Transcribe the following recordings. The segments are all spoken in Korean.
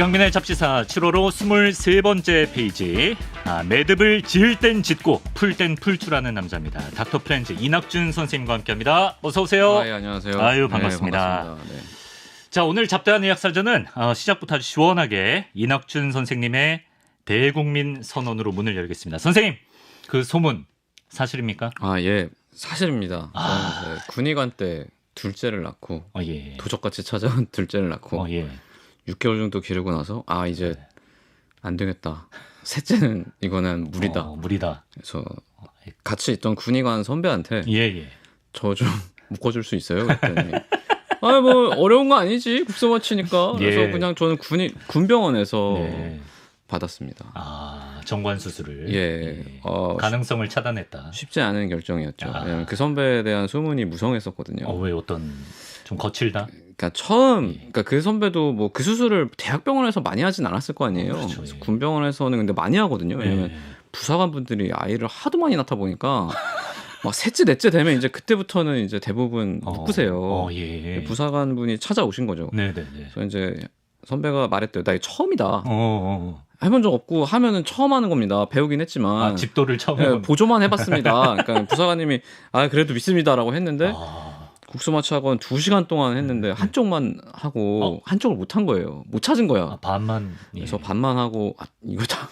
이강민의 잡지사 7월호 23번째 페이지. 매듭을 지을 땐 짓고 풀 땐 풀 줄 아는 남자입니다. 닥터 프렌즈 이낙준 선생님과 함께합니다. 어서 오세요. 예, 안녕하세요. 아유, 반갑습니다. 네, 반갑습니다. 네. 자, 오늘 잡다한 의학사전은 시작부터 아주 시원하게 이낙준 선생님의 대국민 선언으로 문을 열겠습니다. 선생님, 그 소문 사실입니까? 예, 사실입니다. 저는 이제 군의관 때 둘째를 낳고 예. 도적같이 찾아온 둘째를 낳고 예. 6개월 정도 기르고 나서 이제 안 되겠다. 셋째는 이거는 무리다. 무리다. 그래서 같이 있던 군의관 선배한테 예. 저 좀 묶어줄 수 있어요? 그랬더니 뭐 어려운 거 아니지 국소마취니까. 그래서 예. 그냥 저는 군병원에서 네. 받았습니다. 정관 수술을. 예. 가능성을 차단했다. 쉽지 않은 결정이었죠. 왜냐면 그 선배에 대한 소문이 무성했었거든요. 왜 어떤 좀 거칠다? 그러니까 그러니까 그 선배도 뭐 그 수술을 대학병원에서 많이 하진 않았을 거 아니에요. 그렇죠, 그래서 예. 군병원에서는 근데 많이 하거든요. 왜냐면 예. 부사관 분들이 아이를 하도 많이 낳다 보니까 막 셋째 넷째 되면 이제 그때부터는 이제 대부분 묶으세요. 예. 부사관 분이 찾아오신 거죠. 네네네. 그래서 이제 선배가 말했대요. 나 이거 처음이다. 해본 적 없고 하면은 처음 하는 겁니다. 배우긴 했지만. 집도를 처음 예, 해본. 보조만 해봤습니다. 그러니까 부사관님이 그래도 믿습니다라고 했는데 국소마취학원 2시간 동안 했는데 한쪽만 하고 한쪽을 못 한 거예요. 못 찾은 거야. 반만. 예. 그래서 반만 하고 이거 다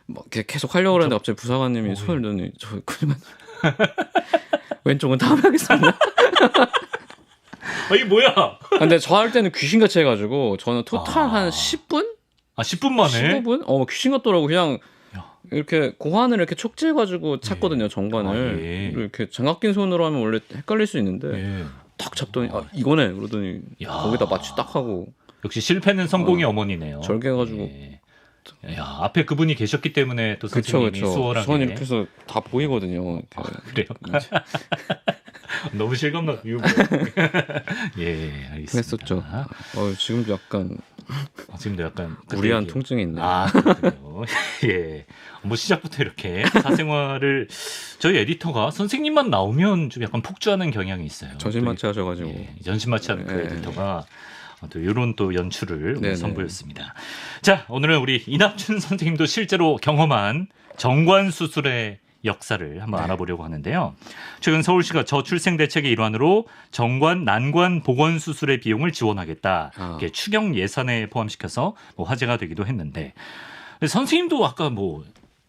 막 계속 하려고 그랬는데 갑자기 부사관님이 손을 드니 저 그만 왼쪽은 다음에 하겠습니다. 이게 뭐야? 근데 저 할 때는 귀신같이 해가지고 저는 토탈 한 10분? 10분 만에? 15분? 귀신 같더라고. 그냥 야. 이렇게 고환을 이렇게 촉지해가지고 찾거든요. 정관을. 예. 이렇게 장갑 낀 손으로 하면 원래 헷갈릴 수 있는데 예. 딱 잡더니 이거네 그러더니 야. 거기다 마취 딱 하고 역시 실패는 성공의 어머니네요. 절개해가지고. 예. 야, 앞에 그분이 계셨기 때문에 또 선생님이 수월하게. 선 이렇게 해서 다 보이거든요. 그래요? 너무 실감나. 예, 알겠습니다. 그랬었죠. 지금도 약간 지금도 약간 무리한 통증이 있네요. 그렇군요. 예. 뭐 시작부터 이렇게 사생활을 저희 에디터가 선생님만 나오면 좀 약간 폭주하는 경향이 있어요. 저질마취 하셔가지고. 전신마취하는 그 에디터가 또 이런 또 연출을 네네. 선보였습니다. 자, 오늘은 우리 이낙준 선생님도 실제로 경험한 정관 수술의 역사를 한번 알아보려고 하는데요. 최근 서울시가 저출생 대책의 일환으로 정관, 난관, 복원 수술의 비용을 지원하겠다. 이렇게 추경 예산에 포함시켜서 화제가 되기도 했는데 선생님도 아까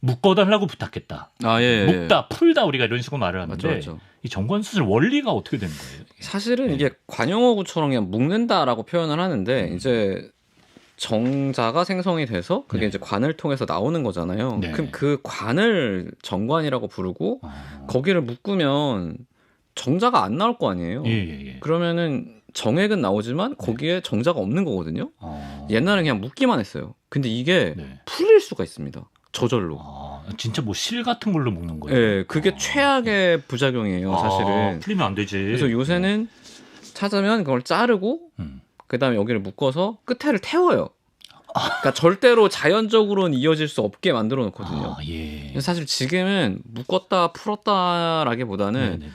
묶어달라고 부탁했다. 예. 묶다, 풀다 우리가 이런 식으로 말을 하는데 맞죠. 이 정관 수술 원리가 어떻게 되는 거예요? 사실은 이게 관용어구처럼 그냥 묶는다라고 표현을 하는데 이제 정자가 생성이 돼서 그게 이제 관을 통해서 나오는 거잖아요. 네. 그럼 그 관을 정관이라고 부르고 거기를 묶으면 정자가 안 나올 거 아니에요. 예. 그러면은 정액은 나오지만 거기에 정자가 없는 거거든요. 옛날엔 그냥 묶기만 했어요. 근데 이게 풀릴 수가 있습니다. 저절로. 진짜 실 같은 걸로 묶는 거예요? 네, 그게 최악의 부작용이에요, 사실은. 풀리면 안 되지. 그래서 요새는 찾으면 그걸 자르고 그다음에 여기를 묶어서 끝에를 태워요. 그러니까 절대로 자연적으로는 이어질 수 없게 만들어 놓거든요. 예. 사실 지금은 묶었다 풀었다라기보다는 네네네.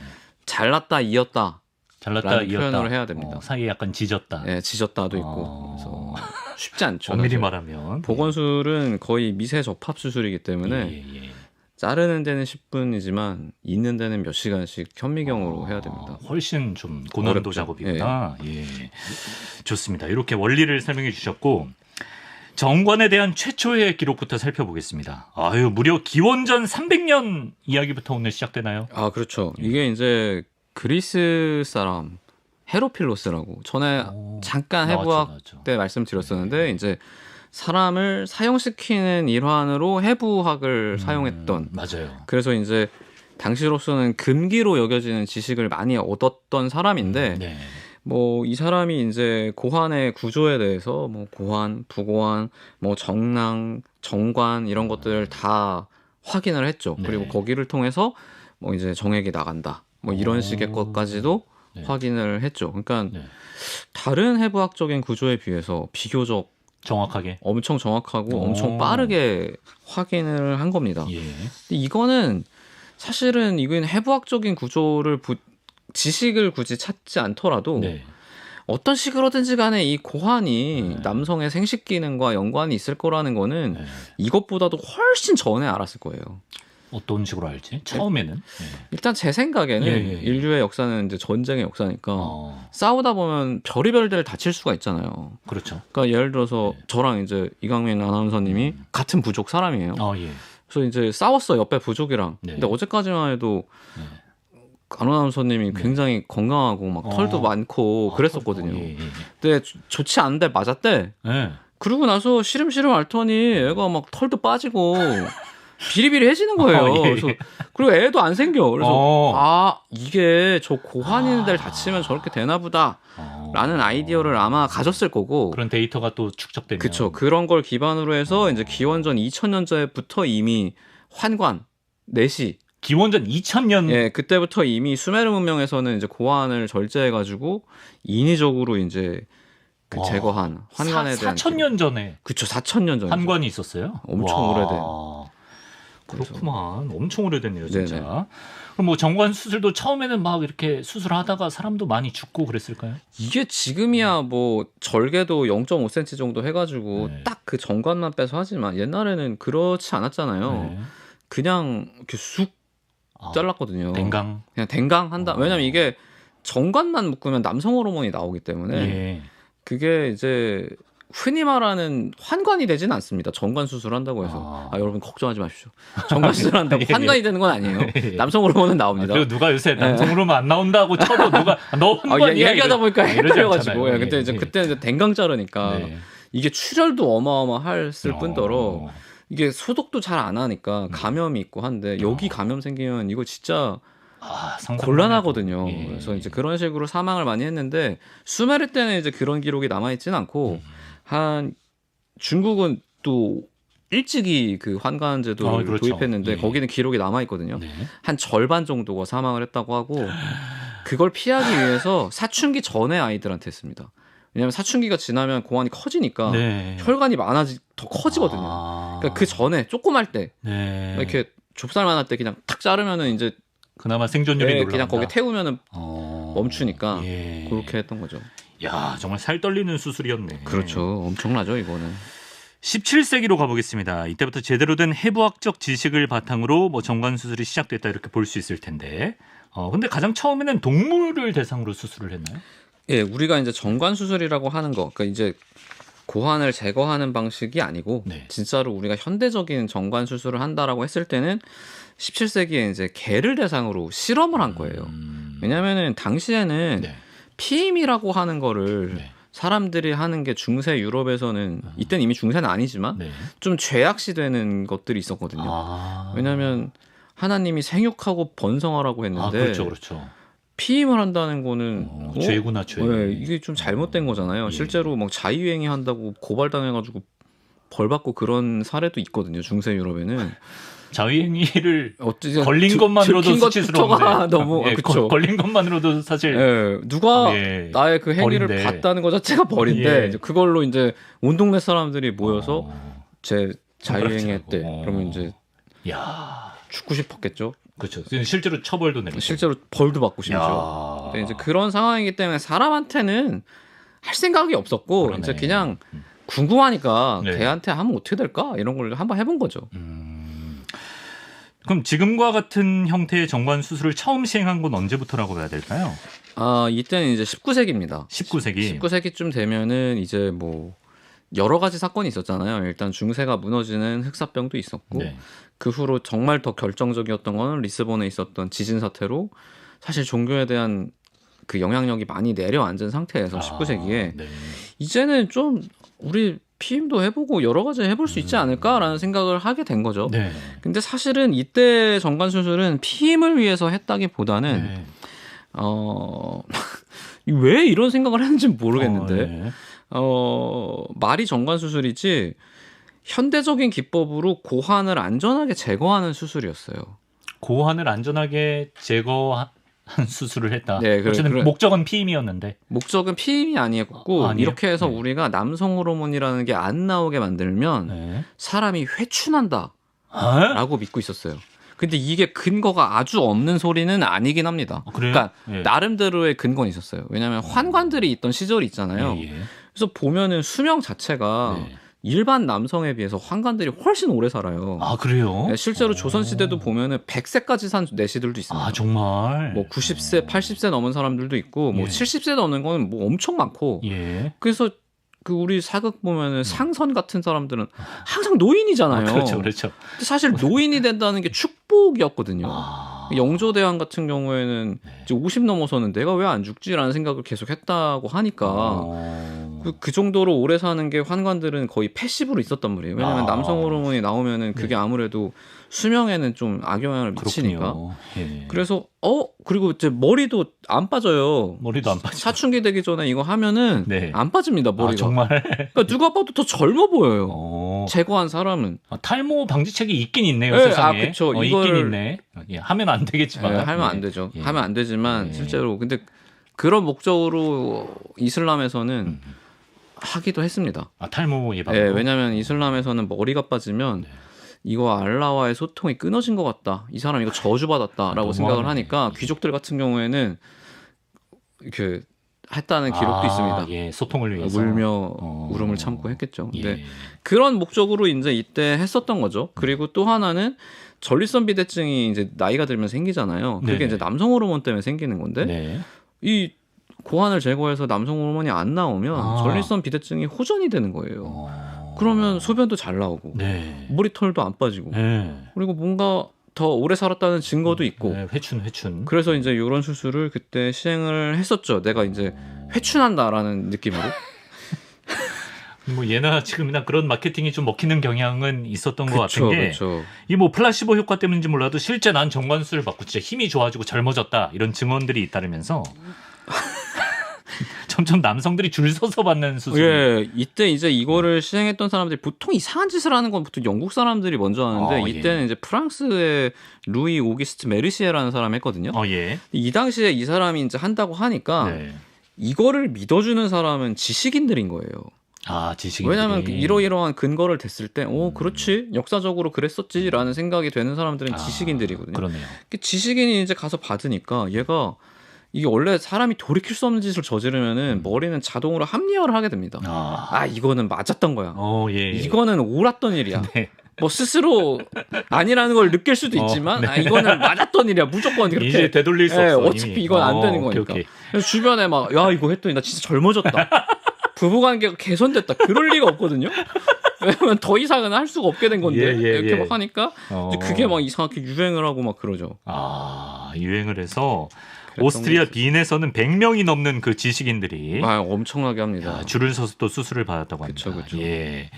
잘랐다 이었다 잘랐다 이었다 표현을 해야 됩니다. 사이에 약간 지졌다. 네, 지졌다도 있고 그래서 쉽지 않죠. 엄밀히 사실. 말하면 복원술은 거의 미세 접합 수술이기 때문에 예. 자르는 데는 10분이지만 있는 데는 몇 시간씩 현미경으로 해야 됩니다. 훨씬 좀 고난도 어렵죠. 작업이구나. 예. 좋습니다. 이렇게 원리를 설명해 주셨고 정관에 대한 최초의 기록부터 살펴보겠습니다. 무려 기원전 300년 이야기부터 오늘 시작되나요? 그렇죠. 이게 이제 그리스 사람 헤로필로스라고 전에 잠깐 해부학 나왔죠. 때 말씀드렸었는데 이제 사람을 사형시키는 일환으로 해부학을 사용했던 맞아요. 그래서 이제 당시로서는 금기로 여겨지는 지식을 많이 얻었던 사람인데 네. 이 사람이 이제 고환의 구조에 대해서 고환, 부고환, 정랑, 정관 이런 것들을 다 확인을 했죠. 네. 그리고 거기를 통해서 이제 정액이 나간다. 이런 식의 것까지도 확인을 했죠. 그러니까 다른 해부학적인 구조에 비해서 비교적 정확하게 엄청 정확하고 엄청 빠르게 확인을 한 겁니다. 예. 근데 이거는 사실은 이건 해부학적인 구조를 지식을 굳이 찾지 않더라도 어떤 식으로든지 간에 이 고환이 네. 남성의 생식 기능과 연관이 있을 거라는 거는 네. 이것보다도 훨씬 전에 알았을 거예요. 어떤 식으로 알지? 처음에는? 예. 일단 제 생각에는 예, 예, 예. 인류의 역사는 이제 전쟁의 역사니까 어, 싸우다 보면 별의별 데를 다칠 수가 있잖아요. 그렇죠. 그러니까 예를 들어서 네. 저랑 이제 이강민 아나운서님이 같은 부족 사람이에요. 예. 그래서 이제 싸웠어 옆에 부족이랑. 네. 근데 어제까지만 해도 네. 아나운서님이 굉장히 건강하고 막 털도 많고 그랬었거든요. 예. 근데 좋지 않은데 맞았대. 예. 그러고 나서 시름시름 앓더니 애가 막 털도 빠지고 비리비리해지는 거예요. 예. 그래서 그리고 애도 안 생겨. 그래서 어. 아 이게 저 고환인 데를 다치면 저렇게 되나 보다라는 아이디어를 아마 가졌을 거고. 그런 데이터가 또 축적되면. 그쵸. 그런 걸 기반으로 해서 이제 기원전 2000년자부터 이미 환관, 내시, 기원전 2000년. 예, 그때부터 이미 수메르 문명에서는 이제 고환을 절제해가지고 인위적으로 이제 그 와. 제거한 환관에 대한 4000년 전에 그쵸 4000년 전 환관이 있었어요? 엄청 와. 오래된. 그렇구만. 엄청 오래됐네요, 진짜. 네네. 그럼 뭐 정관 수술도 처음에는 막 이렇게 수술하다가 사람도 많이 죽고 그랬을까요? 이게 지금이야 뭐 절개도 0.5cm 정도 해가지고 네. 딱 그 정관만 빼서 하지만 옛날에는 그렇지 않았잖아요. 네. 그냥 이렇게 쑥 아, 잘랐거든요. 댕강. 그냥 댕강 한다. 어. 왜냐면 이게 정관만 묶으면 남성 호르몬이 나오기 때문에 예. 그게 이제 흔히 말하는 환관이 되진 않습니다. 정관 수술한다고 해서. 여러분 걱정하지 마십시오. 정관 수술한다고 예, 환관이 되는 건 아니에요. 예. 남성 호르몬은 나옵니다. 그리고 누가 요새 남성으로만 안 나온다고 쳐도 누가 너 환관이야 얘기하다 보니까 이러지 헷갈려가지고. 않잖아요. 근데 이제 그때 이제 댕강 자르니까 네. 이게 출혈도 어마어마했을 뿐더러 어. 이게 소독도 잘 안 하니까 감염이 있고 한데 여기 감염 생기면 이거 진짜 상상만 곤란하거든요. 해도. 예. 그래서 이제 그런 식으로 사망을 많이 했는데 수메르 때는 이제 그런 기록이 남아 있지는 않고 한 중국은 또 일찍이 그 환관 제도를 그렇죠. 도입했는데 예. 거기는 기록이 남아 있거든요. 네. 한 절반 정도가 사망을 했다고 하고 그걸 피하기 위해서 사춘기 전에 아이들한테 했습니다. 왜냐하면 사춘기가 지나면 고환이 커지니까 네. 혈관이 더 커지거든요. 그러니까 그 전에 조그말 때 네. 이렇게 좁쌀만 할 때 그냥 탁 자르면은 이제 그나마 생존율이 놀라운다. 그냥 거기 태우면은 멈추니까 예. 그렇게 했던 거죠. 야, 정말 살 떨리는 수술이었네. 그렇죠. 엄청나죠, 이거는. 17세기로 가보겠습니다. 이때부터 제대로 된 해부학적 지식을 바탕으로 뭐 정관 수술이 시작됐다 이렇게 볼 수 있을 텐데. 근데 가장 처음에는 동물을 대상으로 수술을 했나요? 예, 우리가 이제 정관 수술이라고 하는 거, 그러니까 이제 고환을 제거하는 방식이 아니고 네. 진짜로 우리가 현대적인 정관 수술을 한다라고 했을 때는 17세기에 이제 개를 대상으로 실험을 한 거예요. 왜냐하면은 당시에는 네. 피임이라고 하는 거를 네. 사람들이 하는 게 중세 유럽에서는 이때는 이미 중세는 아니지만 네. 좀 죄악시되는 것들이 있었거든요. 왜냐하면 하나님이 생육하고 번성하라고 했는데 그렇죠, 그렇죠. 피임을 한다는 거는 죄구나 죄. 네, 이게 좀 잘못된 거잖아요. 예. 실제로 막 자유행위 한다고 고발당해가지고 벌 받고 그런 사례도 있거든요. 중세 유럽에는 자유행위를 어쨌든 걸린 것만으로도 들킨 수치스러운데. 것부터가 너무 예, 그쵸. 걸린 것만으로도 사실 예, 누가 예, 나의 그 행위를 벌인데. 봤다는 것 자체가 벌인데 예. 이제 그걸로 이제 온 동네 사람들이 모여서 제 자유행위 했대. 어. 그러면 이제 야, 죽고 싶었겠죠. 그렇죠. 실제로 처벌도 내리고. 실제로 벌도 받고 심지어. 근데 이제 그런 상황이기 때문에 사람한테는 할 생각이 없었고 그러네. 이제 그냥 궁금하니까 네. 걔한테 하면 어떻게 될까 이런 걸 한번 해본 거죠. 그럼 지금과 같은 형태의 정관 수술을 처음 시행한 건 언제부터라고 해야 될까요? 이때는 이제 19세기입니다. 19세기. 19세기쯤 되면은 이제 뭐 여러 가지 사건이 있었잖아요. 일단 중세가 무너지는 흑사병도 있었고 네. 그 후로 정말 더 결정적이었던 거는 리스본에 있었던 지진 사태로 사실 종교에 대한 그 영향력이 많이 내려앉은 상태에서 19세기에 네. 이제는 좀 우리 피임도 해보고 여러 가지 해볼 수 있지 않을까라는 생각을 하게 된 거죠. 네. 근데 사실은 이때 정관 수술은 피임을 위해서 했다기보다는 네. 왜 이런 생각을 했는지 모르겠는데 네. 말이 정관 수술이지 현대적인 기법으로 고환을 안전하게 제거하는 수술이었어요. 고환을 안전하게 제거한 수술을 했다. 네, 어쨌든 목적은 피임이었는데 목적은 피임이 아니었고 아니에요? 이렇게 해서 네. 우리가 남성 호르몬이라는 게 안 나오게 만들면 네. 사람이 회춘한다 어? 라고 믿고 있었어요. 근데 이게 근거가 아주 없는 소리는 아니긴 합니다. 그래요? 그러니까 예. 나름대로의 근거는 있었어요. 왜냐하면 환관들이 있던 시절이 있잖아요. 예, 예. 그래서 보면은 수명 자체가 네. 일반 남성에 비해서 환관들이 훨씬 오래 살아요. 아 그래요? 네, 실제로 조선시대도 보면은 100세까지 산 내시들도 있습니다. 아 정말. 뭐 90세, 80세 넘은 사람들도 있고 뭐 예. 70세 넘는 거는 뭐 엄청 많고. 예. 그래서 그 우리 사극 보면은 상선 같은 사람들은 항상 노인이잖아요. 그렇죠, 그렇죠. 근데 사실 노인이 된다는 게 축복이었거든요. 아. 영조대왕 같은 경우에는 네. 이제 50 넘어서는 내가 왜 안 죽지라는 생각을 계속 했다고 하니까 그 정도로 오래 사는 게 환관들은 거의 패시브로 있었단 말이에요. 왜냐하면 남성 호르몬이 나오면은 그게 아무래도 수명에는 좀 악영향을 미치니까. 그렇군요. 예. 그래서 그리고 이제 머리도 안 빠져요. 머리도 안 빠져. 사춘기 되기 전에 이거 하면은 네. 안 빠집니다 머리가. 아, 정말. 그러니까 누가 봐도 더 젊어 보여요. 제거한 사람은. 탈모 방지책이 있긴 있네요, 네, 세상에. 그쵸. 있긴 있네. 예, 하면 안 되겠지만. 네, 하면 안 되죠. 예. 하면 안 되지만 예. 실제로 근데 그런 목적으로 이슬람에서는 하기도 했습니다. 아, 탈모 예방. 네, 왜냐하면 이슬람에서는 머리가 빠지면 이거 알라와의 소통이 끊어진 것 같다. 이 사람 이거 저주받았다라고 생각을 하니까 귀족들 같은 경우에는 이렇게 했다는 기록도 있습니다. 예, 소통을 위해서. 울며 울음을 참고 했겠죠. 근데 예. 그런 목적으로 이제 이때 했었던 거죠. 그리고 또 하나는 전립선 비대증이 이제 나이가 들면 생기잖아요. 그게 네네. 이제 남성 호르몬 때문에 생기는 건데 네. 이 고환을 제거해서 남성 호르몬이 안 나오면 전립선 비대증이 호전이 되는 거예요. 그러면 소변도 잘 나오고 네. 머리털도 안 빠지고 네. 그리고 뭔가 더 오래 살았다는 증거도 있고 네, 회춘. 그래서 이제 이런 수술을 그때 시행을 했었죠. 내가 이제 회춘한다라는 느낌으로. 뭐 예나 지금이나 그런 마케팅이 좀 먹히는 경향은 있었던 것 같은 게 그쵸. 이 뭐 플라시보 효과 때문인지 몰라도 실제 난 정관수를 받고 진짜 힘이 좋아지고 젊어졌다 이런 증언들이 잇따르면서 점점 남성들이 줄 서서 받는 수술. 예, 이때 이제 이거를 시행했던 사람들이 보통 이상한 짓을 하는 건 보통 영국 사람들이 먼저 하는데 이때는 이제 프랑스의 루이 오기스트 메르시에라는 사람이 했거든요. 예. 이 당시에 이 사람이 이제 한다고 하니까 네. 이거를 믿어주는 사람은 지식인들인 거예요. 아, 지식인. 왜냐하면 이러이러한 근거를 댔을 때, 그렇지, 역사적으로 그랬었지라는 생각이 되는 사람들은 지식인들이거든요. 그러네요. 지식인이 이제 가서 받으니까 얘가 이게 원래 사람이 돌이킬 수 없는 짓을 저지르면은 머리는 자동으로 합리화를 하게 됩니다. 이거는 맞았던 거야. 예. 이거는 옳았던 일이야. 네. 뭐 스스로 아니라는 걸 느낄 수도 있지만 이거는 맞았던 일이야. 무조건 그렇게. 이제 되돌릴 수 없어. 어차피 이미. 이건 안 되는 거니까. 오케이. 그래서 주변에 막 야 이거 했더니 나 진짜 젊어졌다. 부부관계가 개선됐다. 그럴 리가 없거든요. 왜냐면 더 이상은 할 수가 없게 된 건데 이렇게 막 하니까 이제 그게 막 이상하게 유행을 하고 막 그러죠. 유행을 해서 오스트리아 빈에서는 100명이 넘는 그 지식인들이 엄청나게 합니다. 줄을 서서 또 수술을 받았다고 합니다. 그쵸. 예.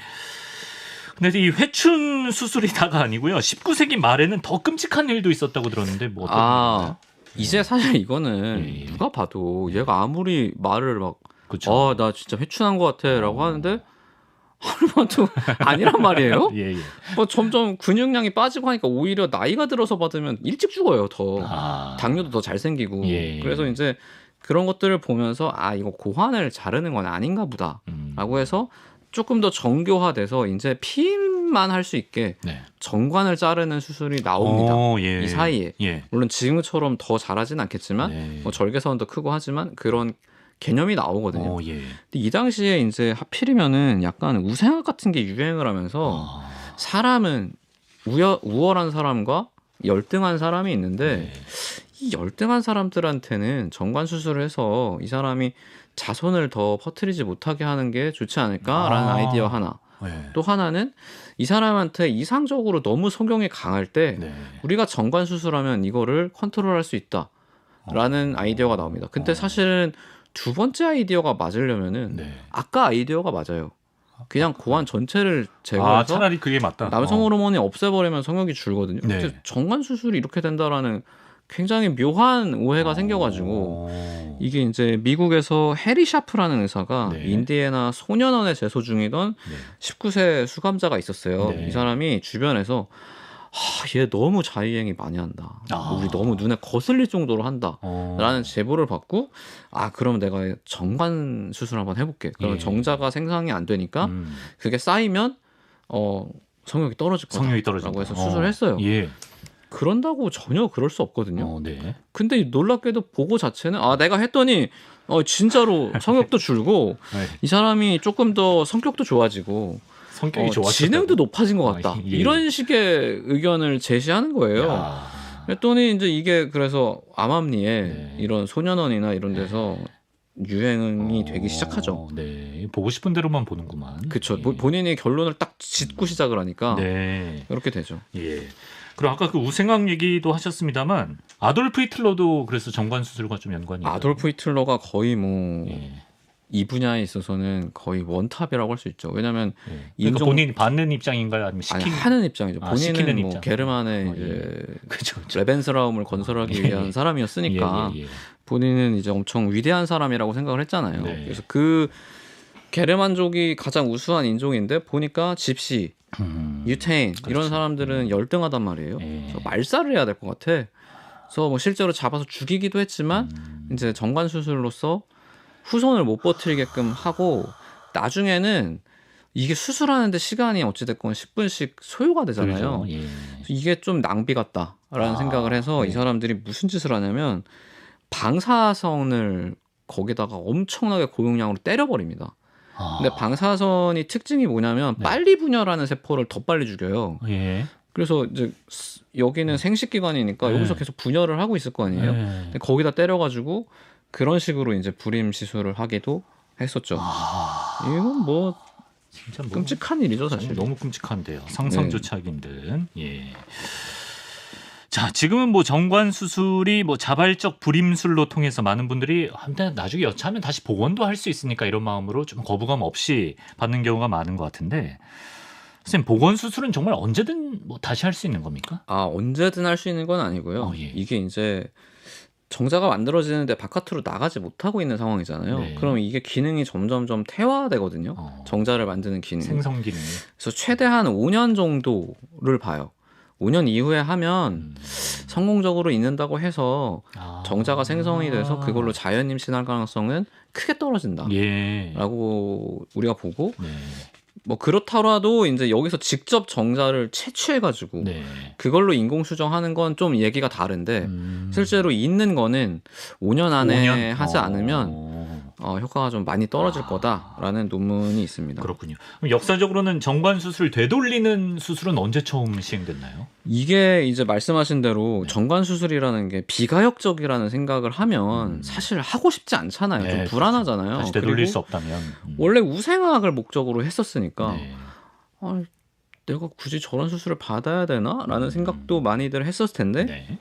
근데 이 회춘 수술이 다가 아니고요. 19세기 말에는 더 끔찍한 일도 있었다고 들었는데 뭐 어떤 일인가요? 이제 사실 이거는 누가 봐도 얘가 아무리 말을 막 그쵸. 나 진짜 회춘한 것 같아라고 하는데 하루만도 아니란 말이에요. 예. 뭐 점점 근육량이 빠지고 하니까 오히려 나이가 들어서 받으면 일찍 죽어요. 더 당뇨도 더 잘 생기고. 그래서 이제 그런 것들을 보면서 이거 고환을 자르는 건 아닌가 보다라고 해서 조금 더 정교화돼서 이제 피임만 할 수 있게 정관을 자르는 수술이 나옵니다. 이 사이에 물론 지금처럼 더 잘하진 않겠지만 뭐 절개선도 크고 하지만 그런 개념이 나오거든요. 근데 이 당시에 이제 하필이면은 약간 우생학 같은 게 유행을 하면서 사람은 우월한 사람과 열등한 사람이 있는데 이 열등한 사람들한테는 정관 수술을 해서 이 사람이 자손을 더 퍼뜨리지 못하게 하는 게 좋지 않을까라는 아이디어 하나. 또 하나는 이 사람한테 이상적으로 너무 성경이 강할 때 우리가 정관 수술하면 이거를 컨트롤할 수 있다라는 아이디어가 나옵니다. 근데 사실은 두 번째 아이디어가 맞으려면은 아까 아이디어가 맞아요. 그냥 고환 전체를 제거해서 차라리 그게 맞다. 남성 호르몬이 없애버리면 성욕이 줄거든요. 근데 정관 수술이 이렇게 된다라는 굉장히 묘한 오해가 생겨가지고 이게 이제 미국에서 해리 샤프라는 의사가 인디애나 소년원에 재소 중이던 19세 수감자가 있었어요. 이 사람이 주변에서 얘 너무 자유행위 많이 한다. 우리 너무 눈에 거슬릴 정도로 한다. 라는 제보를 받고 그럼 내가 정관 수술 한번 해볼게. 그럼 정자가 생성이 안 되니까 그게 쌓이면 성욕이 떨어질 거다. 라고 해서 수술을 했어요. 그런다고 전혀 그럴 수 없거든요. 네. 근데 놀랍게도 보고 자체는 내가 했더니 진짜로 성욕도 줄고 네. 이 사람이 조금 더 성격도 좋아지고 성격이 좋았다고? 지능도 높아진 것 같다. 예. 이런 식의 의견을 제시하는 거예요. 야. 그랬더니 이제 이게 그래서 암암리에 네. 이런 소년원이나 이런 데서 유행이 되기 시작하죠. 네. 보고 싶은 대로만 보는구만. 그렇죠. 예. 본인이 결론을 딱 짓고 시작을 하니까 네. 이렇게 되죠. 예. 그리고 아까 그 우생학 얘기도 하셨습니다만 아돌프 히틀러도 그래서 정관 수술과 좀 연관이 있나요? 아돌프 히틀러가 거의 뭐 이 예. 분야에 있어서는 거의 원탑이라고 할 수 있죠. 왜냐하면 예. 그러니까 인종 본인이 받는 입장인가요? 아니면 아니, 시키는? 하는 입장이죠. 본인은 시키는 뭐 입장. 게르만의 예. 이제 그죠. 레벤스라움을 건설하기 위한 사람이었으니까 예. 본인은 이제 엄청 위대한 사람이라고 생각을 했잖아요. 네. 그래서 그 게르만족이 가장 우수한 인종인데 보니까 집시, 유태인 그렇죠. 이런 사람들은 열등하단 말이에요. 예. 그래서 말살을 해야 될 것 같아. 그래서 뭐 실제로 잡아서 죽이기도 했지만 이제 정관 수술로서 후손을 못 버티게끔 하고 나중에는 이게 수술하는데 시간이 어찌됐건 10분씩 소요가 되잖아요. 그렇죠. 예. 그래서 이게 좀 낭비 같다라는 생각을 해서 이 사람들이 무슨 짓을 하냐면 방사선을 거기다가 엄청나게 고용량으로 때려버립니다. 근데 방사선이 특징이 뭐냐면 네. 빨리 분열하는 세포를 더 빨리 죽여요. 예. 그래서 이제 여기는 생식기관이니까 네. 여기서 계속 분열을 하고 있을 거 아니에요. 근데 거기다 때려가지고 그런 식으로 이제 불임 시술을 하기도 했었죠. 이건 뭐 진짜 뭐 끔찍한 일이죠, 사실. 너무 끔찍한데요. 상상조차 하기 힘든. 예. 자, 지금은 뭐 정관 수술이 뭐 자발적 불임술로 통해서 많은 분들이 나중에 여차하면 다시 복원도 할 수 있으니까 이런 마음으로 좀 거부감 없이 받는 경우가 많은 것 같은데, 선생님 복원 수술은 정말 언제든 뭐 다시 할 수 있는 겁니까? 언제든 할 수 있는 건 아니고요. 예. 이게 이제 정자가 만들어지는데 바깥으로 나가지 못하고 있는 상황이잖아요. 네. 그럼 이게 기능이 점점점 퇴화되거든요. 정자를 만드는 기능. 생성 기능. 그래서 최대한 5년 정도를 봐요. 5년 이후에 하면 성공적으로 있는다고 해서 정자가 생성이 돼서 그걸로 자연 임신할 가능성은 크게 떨어진다. 예. 라고 우리가 보고 네. 뭐 그렇더라도 이제 여기서 직접 정자를 채취해가지고 네. 그걸로 인공 수정하는 건 좀 얘기가 다른데 실제로 있는 거는 5년 안에 5년? 하지 않으면 효과가 좀 많이 떨어질 거다라는 논문이 있습니다. 그렇군요. 그럼 역사적으로는 정관 수술 되돌리는 수술은 언제 처음 시행됐나요? 이게 이제 말씀하신 대로 정관 수술이라는 게 비가역적이라는 생각을 하면 사실 하고 싶지 않잖아요. 네, 좀 불안하잖아요. 다시 되돌릴 그리고 수 없다면. 원래 우생학을 목적으로 했었으니까 네. 내가 굳이 저런 수술을 받아야 되나라는 생각도 많이들 했었을 텐데 네.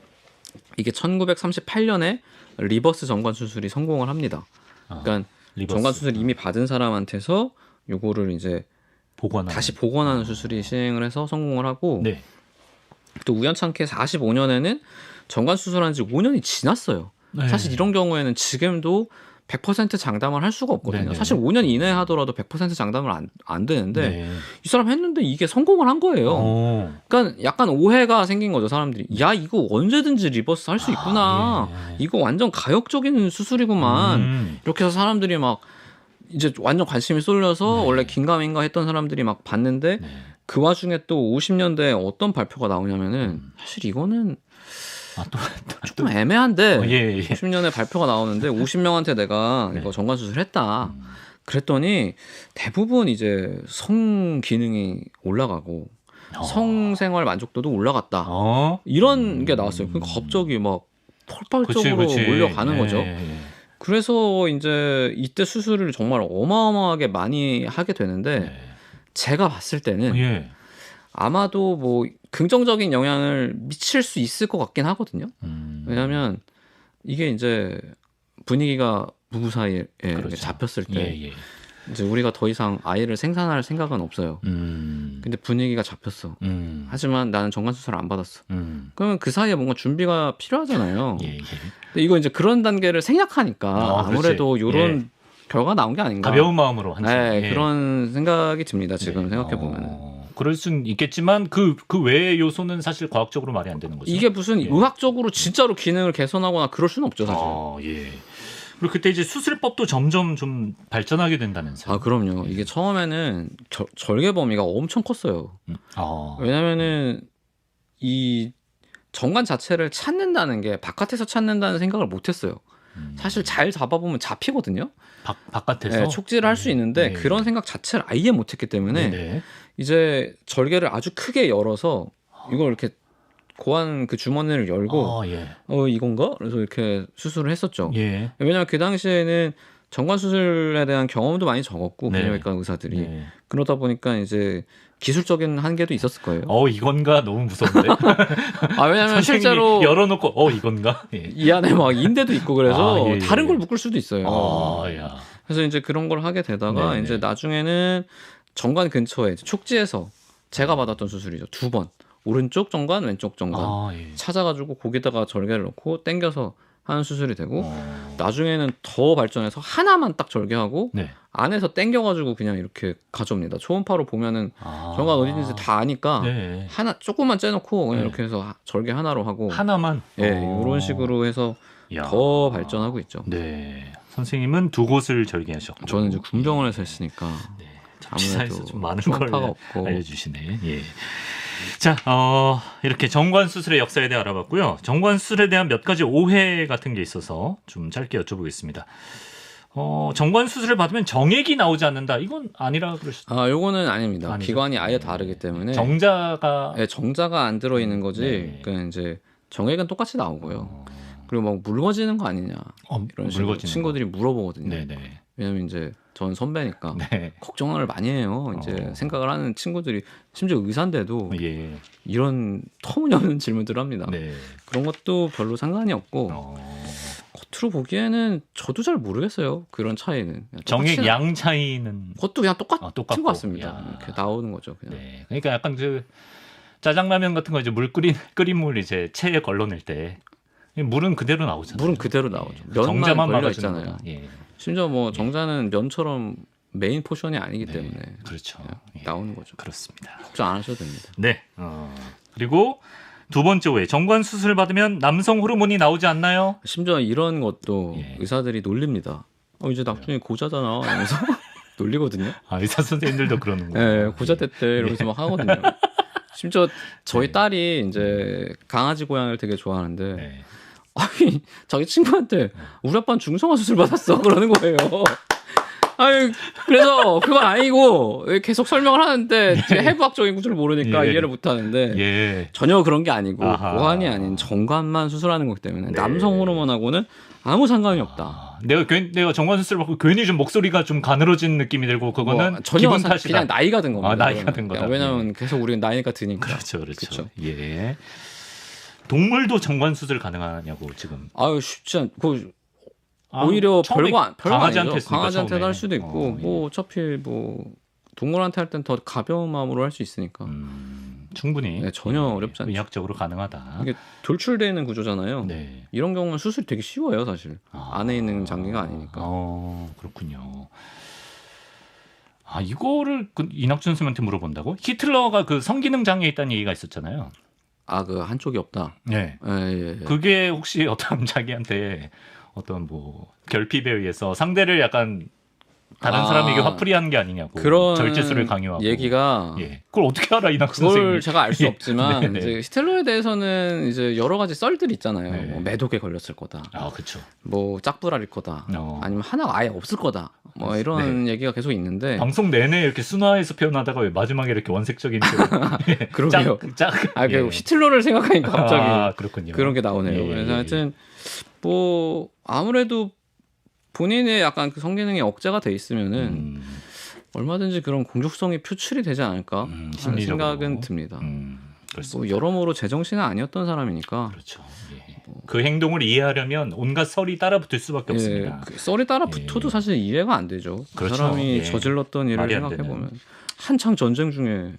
이게 1938년에 리버스 정관 수술이 성공을 합니다. 그러니까 리버스. 정관 수술 이미 받은 사람한테서 요거를 이제 다시 복원하는 수술이 시행을 해서 성공을 하고 네. 또 우연찮게 45년에는 정관 수술한 지 5년이 지났어요. 네. 사실 이런 경우에는 지금도 100% 장담을 할 수가 없거든요. 네네. 사실 5년 이내에 하더라도 100% 장담을 안 되는데 네. 이 사람 했는데 이게 성공을 한 거예요. 그러니까 약간 오해가 생긴 거죠. 사람들이 야 이거 언제든지 리버스 할 수 있구나. 예. 이거 완전 가역적인 수술이구만. 이렇게 해서 사람들이 막 이제 완전 관심이 쏠려서 네. 원래 긴가민가 했던 사람들이 막 봤는데 네. 그 와중에 또 50년대에 어떤 발표가 나오냐면은 사실 이거는 조금 애매한데 예. 50년에 발표가 나오는데 50명한테 내가 이거 정관 수술했다. 그랬더니 대부분 이제 성 기능이 올라가고 성생활 만족도도 올라갔다. 이런 게 나왔어요. 그러니까 갑자기 막 폭발적으로 몰려가는 거죠. 그래서 이제 이때 수술을 정말 어마어마하게 많이 하게 되는데 제가 봤을 때는 아마도 뭐 긍정적인 영향을 미칠 수 있을 것 같긴 하거든요. 왜냐하면 이게 이제 분위기가 부부 사이에 그렇죠. 잡혔을 때 이제 우리가 더 이상 아이를 생산할 생각은 없어요. 근데 분위기가 잡혔어. 하지만 나는 정관 수술을 안 받았어. 그러면 그 사이에 뭔가 준비가 필요하잖아요. 근데 이거 이제 그런 단계를 생략하니까 아무래도 이런 결과가 나온 게 아닌가. 가벼운 마음으로 그런 생각이 듭니다. 지금 생각해 보면. 그럴 수는 있겠지만 그 외의 요소는 사실 과학적으로 말이 안 되는 거죠. 이게 무슨 의학적으로 진짜로 기능을 개선하거나 그럴 수는 없죠, 사실. 그리고 그때 이제 수술법도 점점 좀 발전하게 된다면서요. 그럼요. 이게 처음에는 절개 범위가 엄청 컸어요. 왜냐면은 이 정관 자체를 찾는다는 게 바깥에서 찾는다는 생각을 못했어요. 사실 잘 잡아보면 잡히거든요. 바깥에서 네, 촉지를 할 수 있는데 그런 생각 자체를 아예 못했기 때문에 이제 절개를 아주 크게 열어서 이걸 이렇게 고안 그 주머니를 열고 이건가? 그래서 이렇게 수술을 했었죠. 왜냐하면 그 당시에는 정관 수술에 대한 경험도 많이 적었고 비뇨기과 의사들이 그러다 보니까 이제 기술적인 한계도 있었을 거예요. 이건가 너무 무서운데. 왜냐면 실제로 열어놓고 이건가? 이 안에 막 인대도 있고 그래서 다른 걸 묶을 수도 있어요. 그래서 이제 그런 걸 하게 되다가 이제 나중에는 정관 근처에 촉지에서 제가 받았던 수술이죠. 2번 오른쪽 정관, 왼쪽 정관 찾아가지고 거기다가 절개를 넣고 당겨서 하는 수술이 되고 나중에는 더 발전해서 하나만 딱 절개하고 안에서 당겨가지고 그냥 이렇게 가져옵니다. 초음파로 보면은 정관 어디든지 다 아니까 하나 조금만 째놓고 그냥 이렇게 해서 절개 하나로 하고 하나만 이런 식으로 해서 더 발전하고 있죠. 네, 선생님은 2곳을 절개하셨고 저는 이제 군병원에서 했으니까 아무래도 좀 많은 초음파가 걸 없고. 알려주시네. 자, 이렇게 정관 수술의 역사에 대해 알아봤고요. 정관 수술에 대한 몇 가지 오해 같은 게 있어서 좀 짧게 여쭤보겠습니다. 정관 수술을 받으면 정액이 나오지 않는다. 이건 아니라 그러셨죠? 요거는 아닙니다. 아니죠? 기관이 아예 다르기 때문에 정자가 정자가 안 들어 있는 거지. 그러니까 이제 정액은 똑같이 나오고요. 그리고 막 묽어지는 거 아니냐 이런 식으로 친구들이 물어보거든요. 왜냐면 이제 전 선배니까 걱정을 많이 해요. 이제 생각을 하는 친구들이 심지어 의사인데도 이런 터무니없는 질문들을 합니다. 그런 것도 별로 상관이 없고 겉으로 보기에는 저도 잘 모르겠어요. 그런 차이는. 정액 양 차이는 그것도 그냥 똑같은 것 같습니다. 이렇게 나오는 거죠. 그냥. 그러니까 약간 그 짜장라면 같은 거 이제 끓인 물 이제 체에 걸러낼 때 물은 그대로 나오잖아요. 물은 그대로 나오죠. 면만 걸려 있잖아요. 심지어 뭐 정자는 면처럼 메인 포션이 아니기 때문에 그렇죠. 나오는 거죠. 그렇습니다. 걱정 안 하셔도 됩니다. 그리고 2번째 오해. 정관 수술 받으면 남성 호르몬이 나오지 않나요? 심지어 이런 것도 의사들이 놀립니다. 이제 나중에 고자잖아 이러면서 놀리거든요. 의사 선생님들도 그러는 거예요. 고자 됐대 이러면서 막 하거든요. 심지어 저희 딸이 이제 강아지 고양이를 되게 좋아하는데 아니 자기 친구한테 우리 아빠는 중성화 수술 받았어 그러는 거예요. 그래서 그건 아니고 계속 설명을 하는데 해부학적인 구조를 모르니까 이해를 못 하는데 전혀 그런 게 아니고 고환이 아닌 정관만 수술하는 거기 때문에 남성 호르몬하고는 아무 상관이 없다. 내가 정관 수술 받고 괜히 좀 목소리가 좀 가늘어진 느낌이 들고 그거는 전혀 기분 탓이다. 그냥 나이가 든 겁니다. 나이가 든 거다. 왜냐하면 계속 우리는 나이가 드니까. 그렇죠. 동물도 정관 수술 가능하냐고 지금. 쉽지 않고 오히려 별거 강아지한테 아니죠. 강아지한테도 할 수도 있고 뭐 어차피 뭐 동물한테 할 땐 더 가벼운 마음으로 할 수 있으니까. 충분히 전혀 어렵지 않죠. 의학적으로 가능하다. 이게 돌출되어 있는 구조잖아요. 이런 경우는 수술이 되게 쉬워요, 사실. 안에 있는 장기가 아니니까. 그렇군요. 이거를 이낙준 선생님한테 물어본다고? 히틀러가 그 성기능 장애 있다는 얘기가 있었잖아요. 그 한쪽이 없다. 그게 혹시 어떤 자기한테 어떤 뭐 결핍에 의해서 상대를 약간 다른 사람에게 화풀이하는 게 아니냐고. 그런 절제술을 강요하고. 얘기가 그걸 어떻게 알아 이낙준 선생님? 그걸 제가 알 수 없지만 이제 히틀러에 대해서는 이제 여러 가지 썰들이 있잖아요. 뭐 매독에 걸렸을 거다. 그렇죠. 뭐 짝불알일 거다. 아니면 하나가 아예 없을 거다. 뭐 이런 얘기가 계속 있는데 방송 내내 이렇게 순화해서 표현하다가 왜 마지막에 이렇게 원색적인 그러게요. 히틀러를 생각하니까 갑자기 그렇군요. 그런 게 나오네요. 그래서 하여튼 뭐 아무래도 본인의 약간 그 성기능이 억제가 돼 있으면은 얼마든지 그런 공족성이 표출이 되지 않을까 하는 생각은 듭니다. 뭐 여러모로 제정신은 아니었던 사람이니까. 그렇죠. 그 행동을 이해하려면 온갖 썰이 따라붙을 수밖에 없습니다. 그 썰이 따라붙어도 사실 이해가 안 되죠. 그 사람이 저질렀던 일을 생각해 보면 한창 전쟁 중에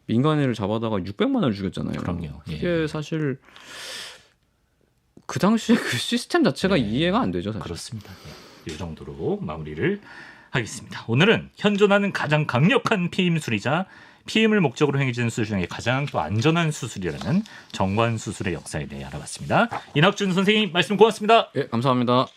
민간인을 잡아다가 600만 원을 죽였잖아요. 그럼요. 그게 사실 그 당시에 그 시스템 자체가 이해가 안 되죠. 사실. 그렇습니다. 이 정도로 마무리를 하겠습니다. 오늘은 현존하는 가장 강력한 피임술이자 피임을 목적으로 행해지는 수술 중에 가장 또 안전한 수술이라는 정관 수술의 역사에 대해 알아봤습니다. 이낙준 선생님 말씀 고맙습니다. 감사합니다.